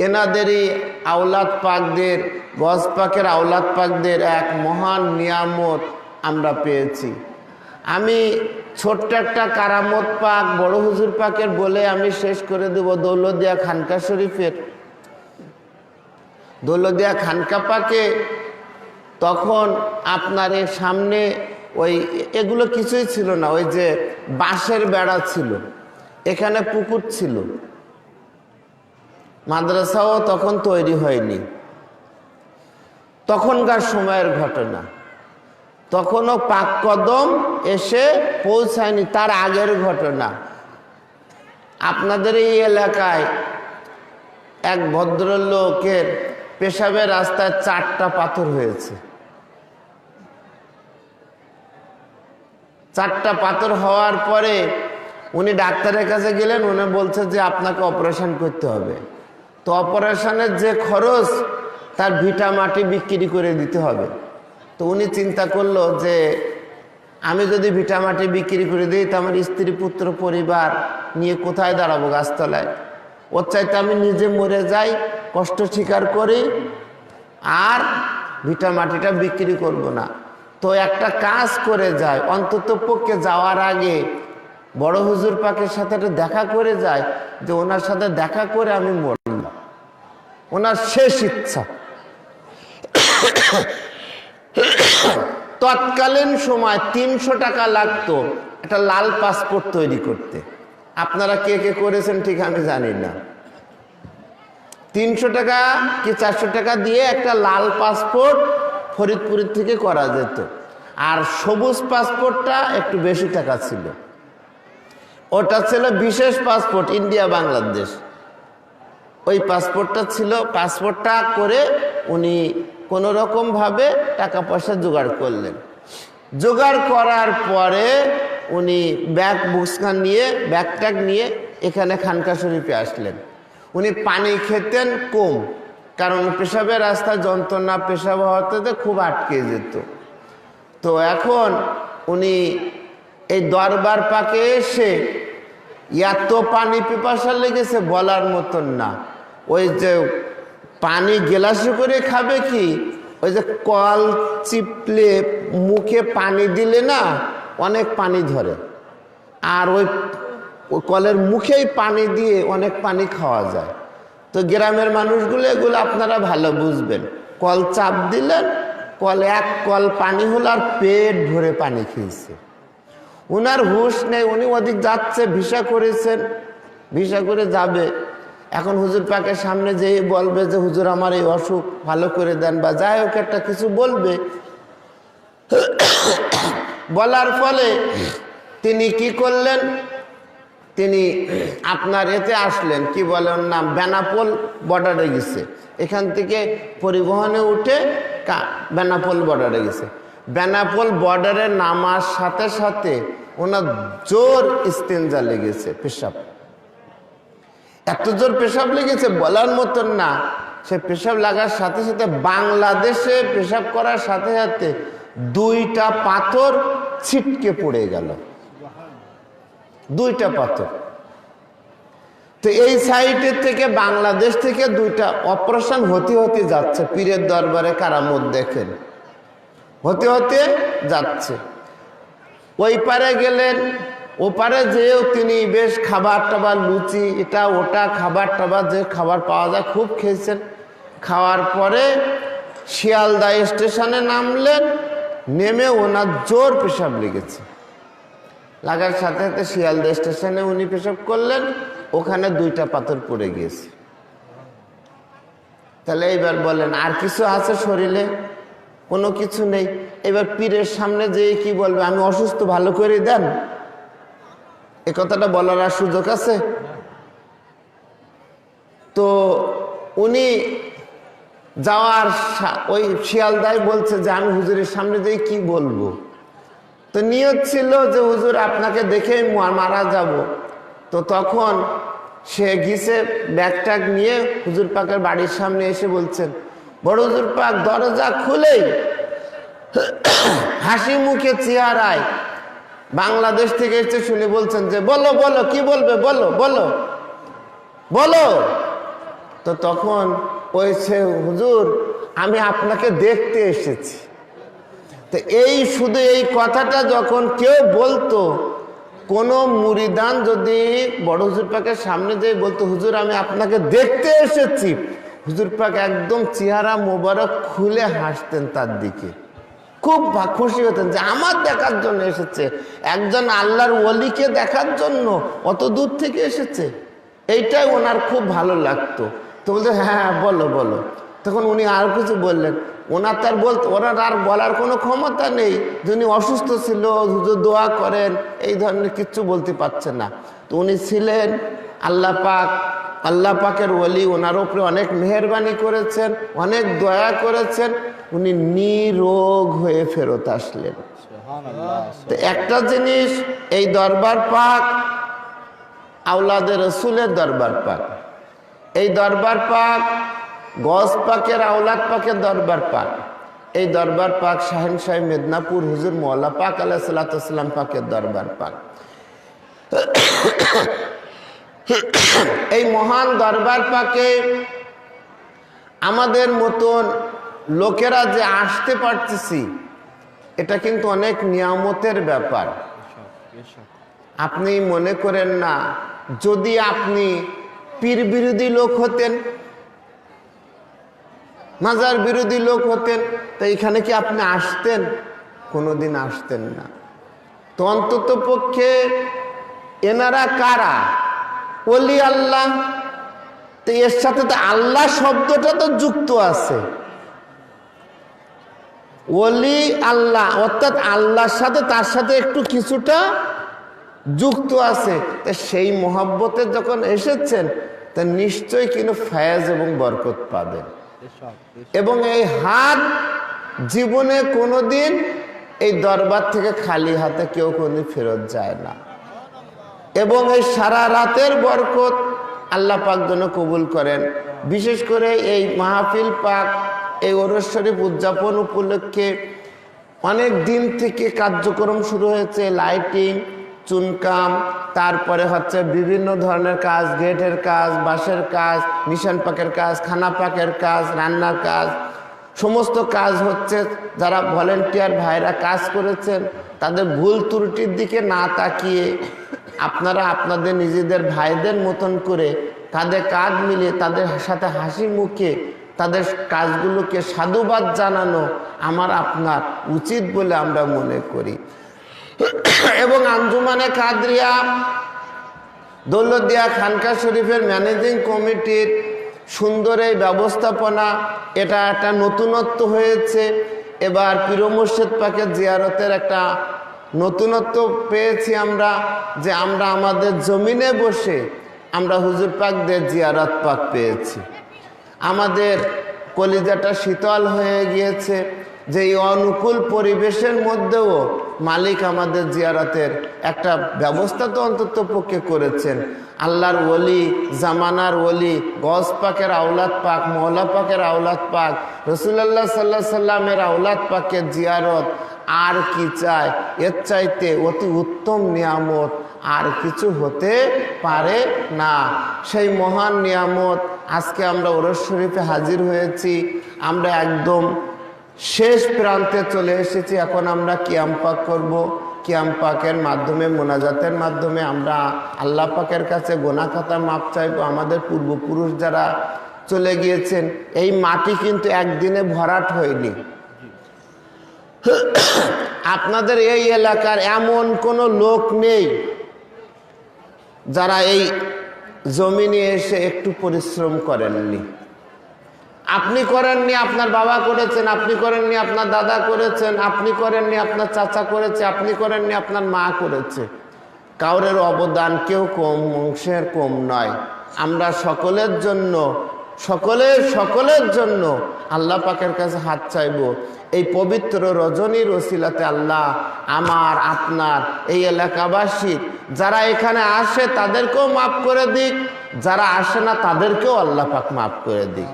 এনাদেরই আওলাদ পাকদের, গজ পাকের আওলাদ পাকদের এক মহান নিয়ামত আমরা পেয়েছি। আমি ছোট্ট একটা কারামত পাক বড় হুজুর পাকের বলে আমি শেষ করে দেব। দৌলতদিয়া খানকা শরীফের দৌলতদিয়া খানকা পাকে তখন আপনার এর সামনে ওই এগুলো কিছুই ছিল না, ওই যে বাঁশের বেড়া ছিল, এখানে পুকুর ছিল, মাদ্রাসাও তখন তৈরি হয়নি। তখনকার সময়ের ঘটনা, তখনও পাক কদম এসে পৌঁছায়নি, তার আগের ঘটনা। আপনাদের এই এলাকায় এক ভদ্রলোকের পেশাবের রাস্তায় 4টা পাথর হয়েছে। 4টা পাথর হওয়ার পরে উনি ডাক্তারের কাছে গেলেন, উনি বলছে যে আপনাকে অপারেশন করতে হবে। তো অপারেশনের যে খরচ, তার ভিটা মাটি বিক্রি করে দিতে হবে। তো উনি চিন্তা করলো যে আমি যদি ভিটা মাটি বিক্রি করে দিই তো আমার স্ত্রী পুত্র পরিবার নিয়ে কোথায় দাঁড়াবো গাছতলায়? ওর চাইতে আমি নিজে মরে যাই, কষ্ট স্বীকার করি, আর ভিটা মাটিটা বিক্রি করব না। তো একটা কাজ করে যায়, অন্তত পক্ষে যাওয়ার আগে বড় হুজুর পাকের সাথে দেখা করে যায়, যে ওনার সাথে দেখা করে আমি মরলাম। ওনার শেষ ইচ্ছা। তৎকালীন সময় 300 টাকা লাগতো একটা লাল পাসপোর্ট তৈরি করতে। আপনারা কে কে করেছেন ঠিক আমি জানি না। 300 টাকা কি 400 টাকা দিয়ে একটা লাল পাসপোর্ট ফরিদপুরের থেকে করা যেত, আর সবুজ পাসপোর্টটা একটু বেশি টাকা ছিল। ওটা ছিল বিশেষ পাসপোর্ট, ইন্ডিয়া বাংলাদেশ। ওই পাসপোর্টটা ছিল। পাসপোর্টটা করে উনি কোনো রকম ভাবে টাকা পয়সা জোগাড় করলেন। জোগাড় করার পরে উনি বুকসখান নিয়ে ব্যাগট্যাগ নিয়ে এখানে খানকা শরীফে আসলেন। উনি পানি খেতেন কম, কারণ পেশাবের রাস্তায় যন্ত্রণা, পেশাব হওয়াতে খুব আটকে যেত। তো এখন উনি এই দরবার পাকে এসে এত পানি পিপাসা লেগেছে বলার মতন না। ওই যে পানি গ্লাসে করে খাবে কি, ওই যে কল চিপলে মুখে পানি দিলে না অনেক পানি ধরে, আর ওই কলের মুখেই পানি দিয়ে অনেক পানি খাওয়া যায়। তো গ্রামের মানুষগুলো এগুলো আপনারা ভালো বুঝবেন। কল চাপ দিলেন, এক কল পানি হলো, আর পেট ভরে পানি খেয়েছে। উনার হুঁশ নেই, উনি ওদিক যাচ্ছে, ভিসা করেছেন, ভিসা করে যাবে। এখন হুজুর পাকের সামনে যেই বলবে যে হুজুর আমার এই অসুখ ভালো করে দেন, বা যাই হোক একটা কিছু বলবে, বলার ফলে তিনি কি করলেন, তিনি আপনার এতে আসলেন, কি বলে ওর নাম, বেনাপোল বর্ডারে গেছে। এখান থেকে পরিবহনে উঠে বেনাপোল বর্ডারে গেছে। বেনাপোল বর্ডারে নামার সাথে সাথে ওনার জোর ইস্তেঞ্জা লেগেছে, পেশাব, এত জোর পেশাব লেগেছে বলার মতন না। সে পেশাব লাগার সাথে সাথে বাংলাদেশে পেশাব করার সাথে সাথে 2টা পাথর ছিটকে পড়ে গেল, 2টা পাথর। তো এই সাইডের থেকে বাংলাদেশ থেকে 2টা অপারেশন হতে হতে যাচ্ছে। পীরের দরবারে কারামত দেখেন, হতে হতে যাচ্ছে। ওই পারে গেলেন, ওপারে যেও তিনি বেশ খাবার টাবার, লুচি এটা ওটা খাবার টাবার, যে খাবার পাওয়া যায় খুব খেয়েছেন। খাওয়ার পরে শিয়ালদা স্টেশনে নামলেন। নেমে ওনার জোর পেশাব লেগেছে, লাগার সাথে সাথে শিয়ালদা স্টেশনে উনি পেশাব করলেন, ওখানে 2টা পাথর পড়ে গিয়েছে। তাহলে এইবার বলেন আর কিছু আছে শরীরে? কোনো কিছু নেই। এবার পীরের সামনে যেয়ে কি বলবে, আমি অসুস্থ, ভালো করে দেন? এ কথাটা বলার আর সুযোগ আছে? তো উনি যাওয়ার ওই শিয়ালদায় বলছে যে আমি হুজুরের সামনে যেয়ে কি বলবো। তো নিয়ত ছিল যে হুজুর আপনাকে দেখেই মারা যাব। তো তখন সে গিয়েছে ব্যাগট্যাগ নিয়ে হুজুর পাকের বাড়ির সামনে এসে বলছেন, বড় হুজুর পাক দরজা খুলেই হাসি মুখে চেহারায় বাংলাদেশ থেকে এসে শুনে বলছেন যে বলো বলো কি বলবে, বলো বলো বলো। তো তখন কইছে, হুজুর আমি আপনাকে দেখতে এসেছি। তো এই শুধু এই কথাটা যখন কেউ বলতো, কোন মুরিদান যদি বড় হুজুর পাকের সামনে যেয়ে বলতো, হুজুর আমি আপনাকে দেখতে এসেছি, হুজুর পাক একদম চেহারা মোবারক খুলে হাসতেন তার দিকে, খুব খুশি হতেন যে আমার দেখার জন্য এসেছে, একজন আল্লাহর ওলিকে দেখার জন্য অত দূর থেকে এসেছে। এইটাই ওনার খুব ভালো লাগতো। তো বলতে হ্যাঁ বলো বলো। তখন উনি আর কিছু বললেন, ওনার আর বলার কোনো ক্ষমতা নেই। যিনি অসুস্থ ছিল, হুজুর দোয়া করেন, এই ধরনের কিচ্ছু বলতে পারছেন না। তো উনি ছিলেন আল্লাহ পাকের ওলি, ওনার উপরে অনেক মেহেরবানি করেছেন, অনেক দয়া করেছেন। উনি নিরোগ হয়ে ফেরত আসলেন। তো একটা জিনিস, এই দরবার পাক আওলাদে রসুলের দরবার পাক, এই দরবার পাক গজ পাকের আওলাদ পাকের দরবার পাক, এই দরবার পাক শাহেনশাহ মেদিনীপুর হুজুর মওলা পাক আলাইহিস সালাতু ওয়াস সালাম পাকের দরবার পাক। এই মহান দরবার পাকে আমাদের মতন লোকেরা যে আসতে পারতেছি, এটা কিন্তু অনেক নিয়ামতের ব্যাপার। আপনি মনে করেন না, যদি আপনি পীর বিরোধী লোক হতেন, মাজার বিরোধী লোক হতেন, তো এখানে কি আপনি আসতেন? কোনোদিন আসতেন না। তো অন্তত পক্ষে এনারা কারা? ওলি আল্লাহ। তো এর সাথে তো আল্লাহ শব্দটা তো যুক্ত আছে। ওলি আল্লাহ অর্থাৎ আল্লাহর সাথে তার সাথে একটু কিছুটা যুক্ত আছে। তো সেই মহব্বতে যখন এসেছেন, তা নিশ্চয়ই কিন্তু ফায়েজ এবং বরকত পাবেন। এবং এই হাত জীবনে কোনোদিন এই দরবার থেকে খালি হাতে কেউ কোনোদিন ফেরত যায় না। এবং এই সারা রাতের বরকত আল্লাহ পাক যেন কবুল করেন। বিশেষ করে এই মাহফিল পাক, এই ওরস শরীফ উদযাপন উপলক্ষে অনেক দিন থেকে কার্যক্রম শুরু হয়েছে, লাইটিং, চুনকাম, তারপরে হচ্ছে বিভিন্ন ধরনের কাজ, গেটের কাজ, বাঁশের কাজ, নিশান পাকের কাজ, খানা পাকের কাজ, রান্নার কাজ, সমস্ত কাজ হচ্ছে। যারা ভলেন্টিয়ার ভাইরা কাজ করেছেন, তাদের ভুল ত্রুটির দিকে না তাকিয়ে আপনারা আপনাদের নিজেদের ভাইদের মতন করে তাদের কাঁধ মিলিয়ে তাদের সাথে হাসি মুখে তাদের কাজগুলোকে সাধুবাদ জানানো আমার আপনার উচিত বলে আমরা মনে করি। এবং আঞ্জুমানে কাদরিয়া দৌলতদিয়া খানকা শরীফের ম্যানেজিং কমিটির সুন্দর এই ব্যবস্থাপনা, এটা একটা নতুনত্ব হয়েছে। এবার পীর মুর্শিদ পাকের জিয়ারতের একটা নতুনত্ব পেয়েছি আমরা, যে আমরা আমাদের জমিনে বসে আমরা হুজুর পাকদের জিয়ারত পাক পেয়েছি। আমাদের কলিজাটা শীতল হয়ে গিয়েছে যে এই অনুকূল পরিবেশের মধ্যেও মালিক আমাদের জিয়ারতের একটা ব্যবস্থা তো অন্তত পক্ষে করেছেন। আল্লাহর ওলি, জামানার ওলি, গজ পাকের আওলাদ পাক, মওলা পাকের আওলাদ পাক, রাসূলুল্লাহ সাল্লাল্লাহু আলাইহি সাল্লামের আওলাদ পাকের জিয়ারত আর কি চায়? এর চাইতে অতি উত্তম নিয়ামত আর কিছু হতে পারে না। সেই মহান নিয়ামত আজকে আমরা ওরস শরীফে হাজির হয়েছি। আমরা একদম শেষ প্রান্তে চলে এসেছি। এখন আমরা কিয়াম পাক করব। কিয়াম পাকের মাধ্যমে, মোনাজাতের মাধ্যমে আমরা আল্লাহ পাকের কাছে গোনা খাতা মাপ চাইবো। আমাদের পূর্বপুরুষ যারা চলে গিয়েছেন, এই মাটি কিন্তু একদিনে ভরাট হয়নি। আপনাদের এই এলাকার এমন কোনো লোক নেই যারা এই জমিনে এসে একটু পরিশ্রম করেননি। আপনি করেননি, আপনার বাবা করেছেন, আপনি করেননি, আপনার দাদা করেছেন, আপনি করেননি, আপনার চাচা করেছে, আপনি করেননি, আপনার মা করেছে। কাউরের অবদান কেউ কম অংশের কম নয়। আমরা সকলের জন্য সকলের জন্য আল্লাহ পাকের কাছে হাত চাইব। এই পবিত্র রজনীর ওসিলাতে আল্লাহ আমার আপনার এই এলাকাবাসী যারা এখানে আসে তাদেরকেও মাফ করে দিক, যারা আসে না তাদেরকেও আল্লাহ পাক মাফ করে দিক।